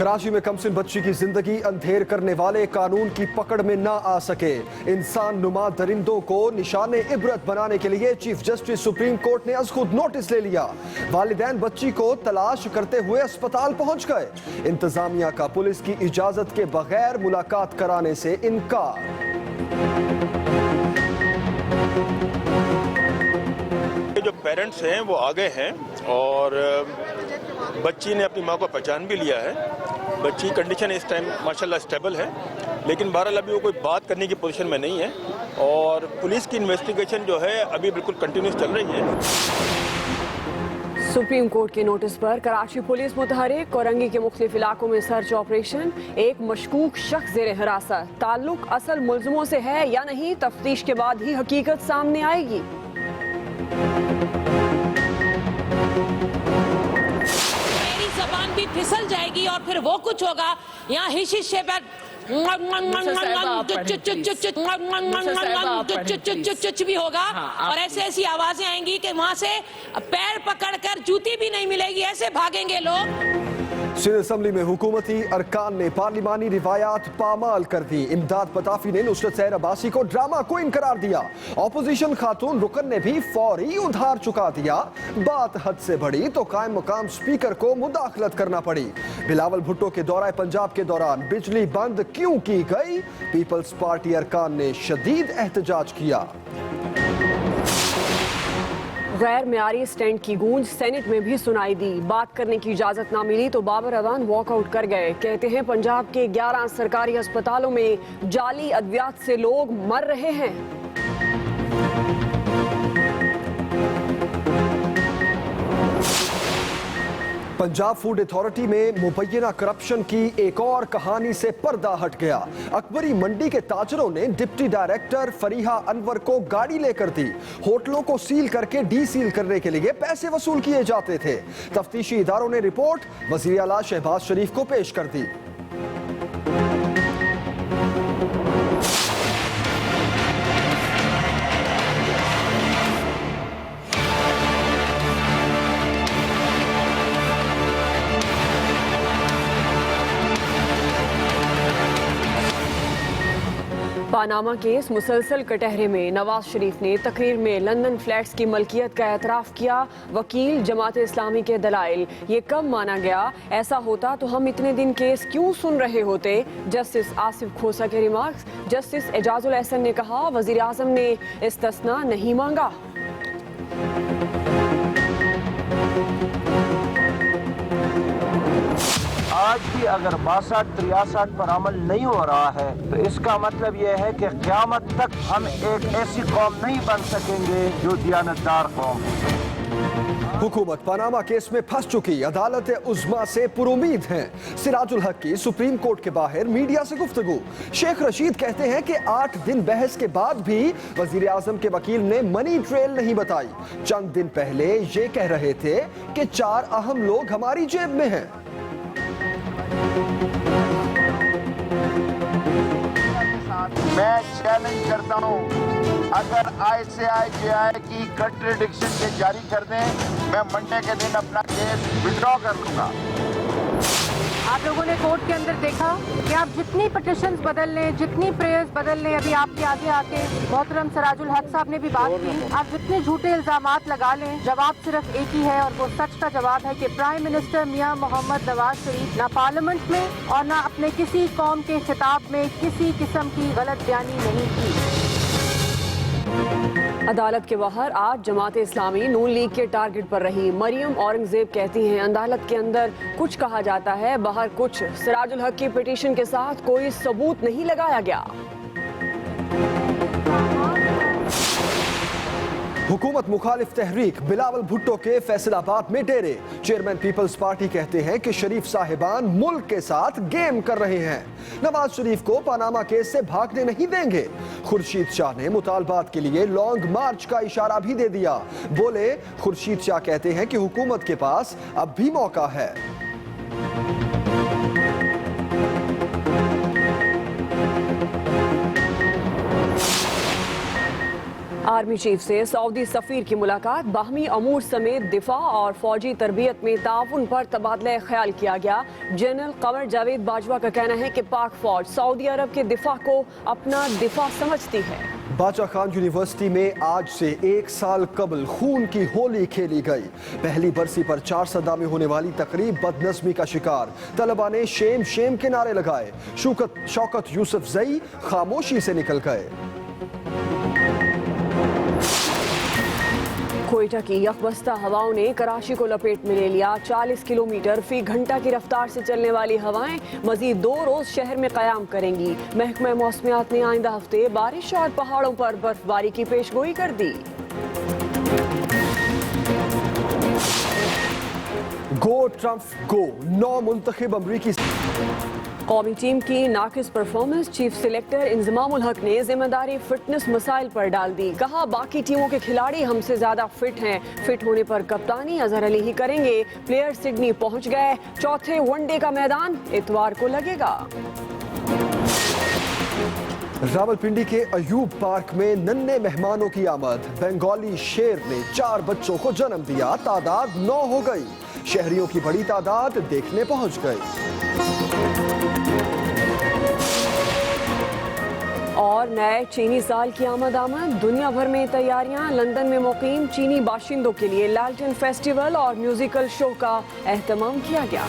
कराची में कमसिन बच्ची की जिंदगी अंधेर करने वाले कानून की पकड़ में ना आ सके। इंसान नुमा दरिंदों को निशाने इबरत बनाने के लिए चीफ जस्टिस सुप्रीम कोर्ट ने खुद नोटिस ले लिया। वालिदैन बच्ची को तलाश करते हुए अस्पताल पहुंच गए। इंतजामिया का पुलिस की इजाजत के बगैर मुलाकात कराने से इनकार। जो पेरेंट्स हैं वो आ गए हैं और बच्ची ने अपनी माँ को पहचान भी लिया है। बच्ची कंडीशन इस टाइम माशाल्लाह स्टेबल है, लेकिन बहरहाल अभी वो कोई बात करने की पोजीशन में नहीं है और पुलिस की इन्वेस्टिगेशन जो है अभी बिल्कुल कंटिन्यूस चल रही है। सुप्रीम कोर्ट के नोटिस पर कराची पुलिस मुतहरिक, कोरंगी के मुख्तलिफ इलाकों में सर्च ऑपरेशन। एक मशकूक शख्स जेर हिरासत। ताल्लुक असल मुल्ज़िमों से है या नहीं, तफ्तीश के बाद ही हकीकत सामने आएगी। मेरी जबान भी फिसल जाएगी और फिर वो कुछ होगा यहाँ हिश भी होगा और ऐसे ऐसी आवाजें आएंगी कि वहां से पैर पकड़कर जूती भी नहीं मिलेगी, ऐसे भागेंगे लोग। सिंध असम्बली में हुकूमती अरकान ने पार्लिमानी रिवायात पामाल कर दी। इमदाद पताफी ने नुसरत सैर अब्बासी को ड्रामा क्वीन करार दिया। ऑपोजिशन खातून रुकन ने भी फौरी उधार चुका दिया। बात हद से बढ़ी तो कायम मकाम स्पीकर को मुदाखलत करना पड़ी। बिलावल भुट्टो के दौरा पंजाब के दौरान बिजली बंद क्यों की गई, पीपल्स पार्टी अरकान ने शदीद एहतजाज किया। गैर मियारी स्टैंड की गूंज सेनेट में भी सुनाई दी। बात करने की इजाजत ना मिली तो बाबर अवान वॉकआउट कर गए। कहते हैं पंजाब के 11 सरकारी अस्पतालों में जाली अद्वियात से लोग मर रहे हैं। पंजाब फूड अथॉरिटी में मुबैना करप्शन की एक और कहानी से पर्दा हट गया। अकबरी मंडी के ताजरों ने डिप्टी डायरेक्टर फरीहा अनवर को गाड़ी लेकर दी। होटलों को सील करके डी सील करने के लिए पैसे वसूल किए जाते थे। तफ्तीशी इदारों ने रिपोर्ट वजीर आला शहबाज शरीफ को पेश कर दी। पानामा केस मुसलसल कटहरे में नवाज शरीफ ने तकरीर में लंदन फ्लैट्स की मलकियत का एतराफ़ किया। वकील जमात इस्लामी के दलाइल, ये कब माना गया? ऐसा होता तो हम इतने दिन केस क्यों सुन रहे होते? जस्टिस आसिफ खोसा के रिमार्क्स। जस्टिस एजाजुल एहसन ने कहा वज़ीर आज़म ने इस्तिस्ना नहीं मांगा। आज भी अगर 62-63 पर अमल नहीं हो रहा है तो इसका मतलब यह है कि क़यामत तक हम एक ऐसी कौम नहीं बन सकेंगे जो दियानतदार कौम है। हुकूमत पनामा केस में फंस चुकी। अदालत उज़्मा से पुरुमीद हैं। सिराजुल हक की सुप्रीम कोर्ट के बाहर मीडिया से गुफ्तगू। शेख रशीद कहते हैं कि 8 दिन बहस के बाद भी वजीर आजम के वकील ने मनी ट्रेल नहीं बताई। चंद दिन पहले ये कह रहे थे कि 4 अहम लोग हमारी जेब में हैं। मैं चैलेंज करता हूं, अगर ICIJ की कंट्रडिक्शन के जारी कर दें, मैं मंडे के दिन अपना केस विड्रॉ कर लूंगा। आप लोगों ने कोर्ट के अंदर देखा कि आप जितनी पिटिशंस बदल लें, जितनी प्रेयर्स बदल लें, अभी आपके आगे आके मोहतरम सिराजुल हक साहब ने भी बात की, आप जितने झूठे इल्जामात लगा लें, जवाब सिर्फ एक ही है और वो सच का जवाब है कि प्राइम मिनिस्टर मियां मोहम्मद नवाज शरीफ ना पार्लियामेंट में और ना अपने किसी कौम के खिताब में किसी किस्म की गलत बयानी नहीं की। अदालत के बाहर आज जमात इस्लामी नून लीग के टारगेट पर रही। मरियम औरंगजेब कहती हैं अदालत के अंदर कुछ कहा जाता है, बाहर कुछ। सिराजुल हक की पिटीशन के साथ कोई सबूत नहीं लगाया गया। हुकूमत मुखालिफ तहरीक बिलावल भुट्टो के फैसलाबाद में डेरे। चेयरमैन पीपल्स पार्टी कहते हैं कि शरीफ साहिबान मुल्क के साथ गेम कर रहे हैं। नवाज शरीफ को पनामा केस से भागने नहीं देंगे। खुर्शीद शाह ने मुतालबात के लिए लॉन्ग मार्च का इशारा भी दे दिया। बोले खुर्शीद शाह कहते हैं कि हुकूमत के पास अब भी मौका है। आर्मी चीफ से सऊदी सफीर की मुलाकात, बाहमी अमूर समेत दिफा और फौजी तरबियत में ताउन पर तबादला ख्याल किया गया। जनरल कमर जावेद बाजवा का कहना है कि पाक फौज सऊदी अरब के दिफा को अपना दिफा समझती है। बाचा खान यूनिवर्सिटी में आज से 1 साल कबल खून की होली खेली गई। पहली बरसी पर 4 सदा में होने वाली तकरीब बदनज़मी का शिकार। तलबा ने शेम शेम के नारे लगाए। शौकत यूसुफ जई खामोशी से निकल गए। कोयटा की यकबस्ता हवाओं ने कराची को लपेट में ले लिया। 40 किलोमीटर फी घंटा की रफ्तार से चलने वाली हवाएं मजीद 2 रोज शहर में कयाम करेंगी। महकमा मौसमियात ने आइंदा हफ्ते बारिश और पहाड़ों पर बर्फबारी की पेशगोई कर दी। गो ट्रम्प गो, 9 मुंतखब अमरीकी कौमी टीम की नाकिस परफॉर्मेंस, चीफ सिलेक्टर इंजमामुल हक ने जिम्मेदारी फिटनेस मसाइल पर डाल दी। कहा बाकी टीमों के खिलाड़ी हमसे ज्यादा फिट हैं। फिट होने पर कप्तानी अजहर अली ही करेंगे। प्लेयर सिडनी पहुंच गए। चौथे वनडे का मैदान इतवार को लगेगा। रावलपिंडी के अयूब पार्क में नन्हे मेहमानों की आमद। बंगाली शेर ने 4 बच्चों को जन्म दिया। तादाद 9 हो गई। शहरियों की बड़ी तादाद देखने पहुंच गई। और नए चीनी साल की आमद दुनिया भर में तैयारियां। लंदन में मुकीम चीनी बाशिंदों के लिए लैल्टन फेस्टिवल और म्यूजिकल शो का एहतमाम किया गया।